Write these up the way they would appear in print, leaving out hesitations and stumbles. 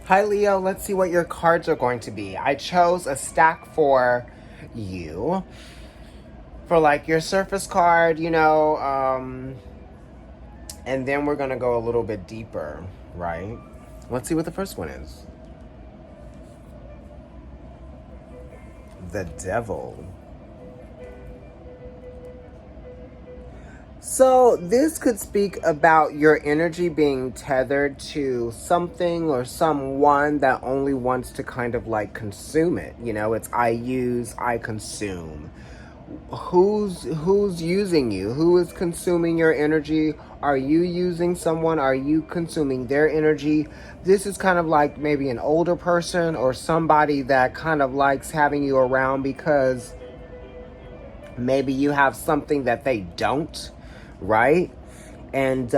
Hi, Leo. Let's see what your cards are going to be. I chose a stack for you. For like your surface card, and then we're going to go a little bit deeper, right? Let's see what the first one is. The Devil. So, this could speak about your energy being tethered to something or someone that only wants to kind of like consume it. It's I use, I consume. Who's using you? Who is consuming your energy? Are you using someone? Are you consuming their energy? This is kind of like maybe an older person or somebody that kind of likes having you around because maybe you have something that they don't, right? And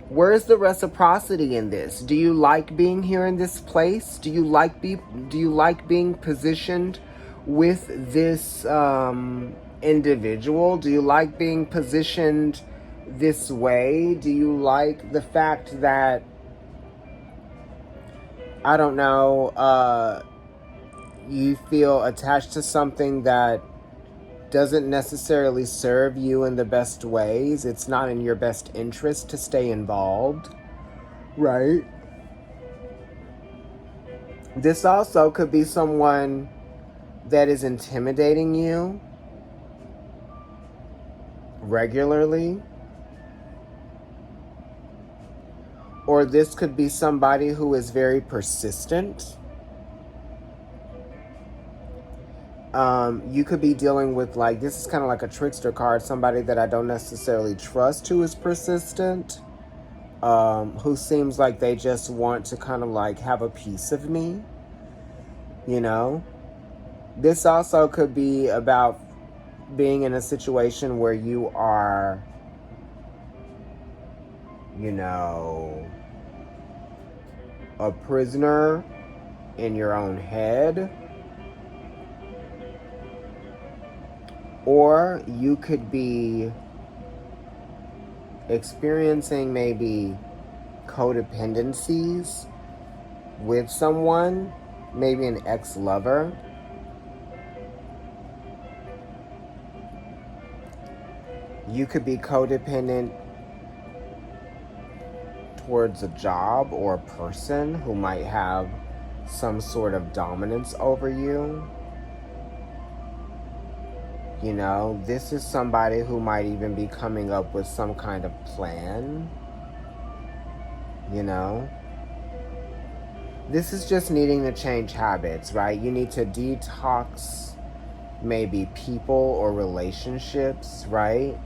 where's the reciprocity in this? Do you like being here in this place? Do you like being positioned with this individual? Do you like being positioned this way? Do you like the fact that, I don't know, you feel attached to something that doesn't necessarily serve you in the best ways? It's not in your best interest to stay involved, right? This also could be someone that is intimidating you regularly. Or this could be somebody who is very persistent. You could be dealing with, like, this is kind of like a trickster card, somebody that I don't necessarily trust who is persistent, who seems like they just want to kind of like have a piece of me, This also could be about being in a situation where you are, a prisoner in your own head. Or you could be experiencing maybe codependencies with someone, maybe an ex-lover. You could be codependent towards a job or a person who might have some sort of dominance over you. This is somebody who might even be coming up with some kind of plan. This is just needing to change habits, right? You need to detox maybe people or relationships, right?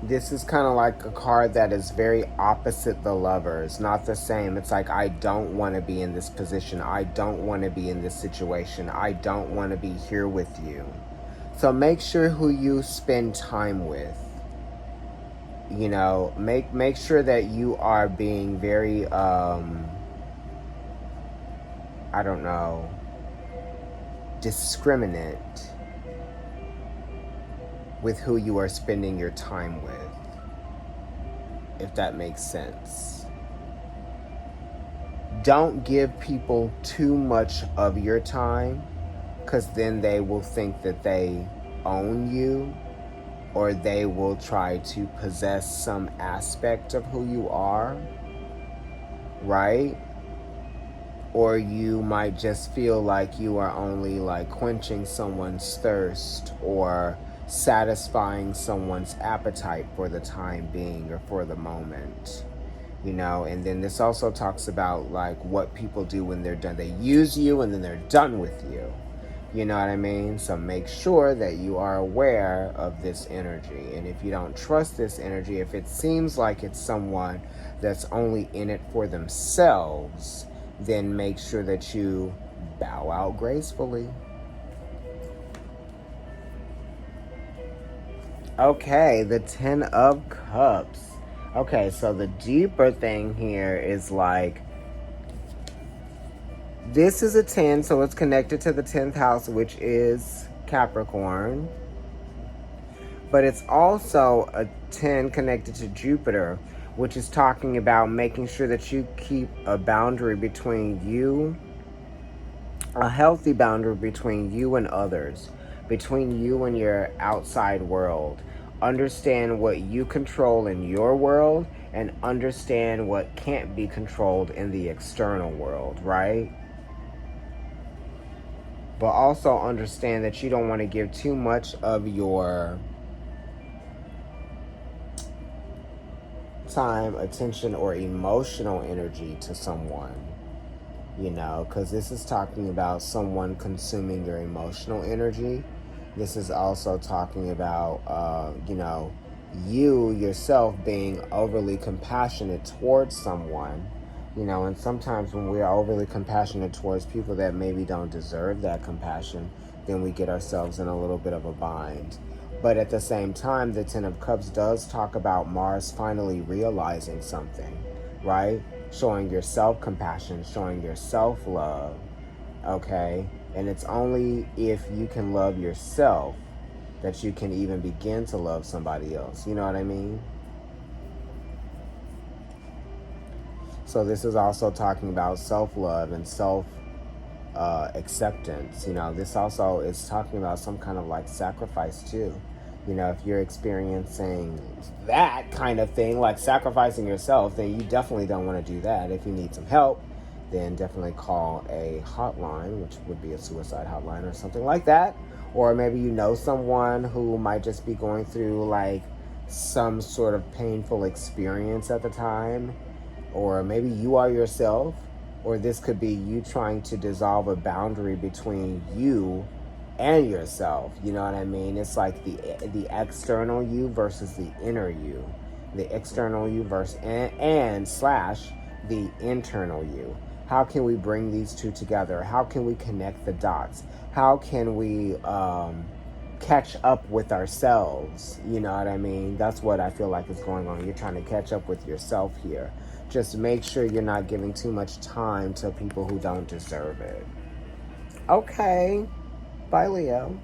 This is kind of like a card that is very opposite the Lovers, not the same. It's like, I don't want to be in this position. I don't want to be in this situation. I don't want to be here with you. So make sure who you spend time with. Make sure that you are being very, discriminate with who you are spending your time with, if that makes sense. Don't give people too much of your time, because then they will think that they own you, or they will try to possess some aspect of who you are, right? Or you might just feel like you are only like quenching someone's thirst or satisfying someone's appetite for the time being or for the moment, and then this also talks about like what people do when they're done. They use you and then they're done with you. You know what I mean? So make sure that you are aware of this energy. And if you don't trust this energy, if it seems like it's someone that's only in it for themselves, then make sure that you bow out gracefully. Okay, the 10 of Cups. Okay, so the deeper thing here is like, this is a 10, so it's connected to the 10th house, which is Capricorn. But it's also a 10 connected to Jupiter, which is talking about making sure that you keep a boundary between you, a healthy boundary between you and others, between you and your outside world. Understand what you control in your world and understand what can't be controlled in the external world, right? But also understand that you don't want to give too much of your time, attention, or emotional energy to someone, because this is talking about someone consuming your emotional energy. This is also talking about, you yourself being overly compassionate towards someone, and sometimes when we're overly compassionate towards people that maybe don't deserve that compassion, then we get ourselves in a little bit of a bind. But at the same time, the Ten of Cups does talk about Mars finally realizing something, right? Showing yourself compassion, showing yourself love, okay? And it's only if you can love yourself that you can even begin to love somebody else. You know what I mean? So this is also talking about self-love and self-acceptance. This also is talking about some kind of like sacrifice too. If you're experiencing that kind of thing, like sacrificing yourself, then you definitely don't want to do that. If you need some help, then definitely call a hotline, which would be a suicide hotline or something like that. Or maybe you know someone who might just be going through like some sort of painful experience at the time. Or maybe you are yourself, or this could be you trying to dissolve a boundary between you and yourself. You know what I mean? It's like the external you versus the inner you. The external you versus and slash the internal you. How can we bring these two together? How can we connect the dots? How can we catch up with ourselves? You know what I mean? That's what I feel like is going on. You're trying to catch up with yourself here. Just make sure you're not giving too much time to people who don't deserve it. Okay. Bye, Leo.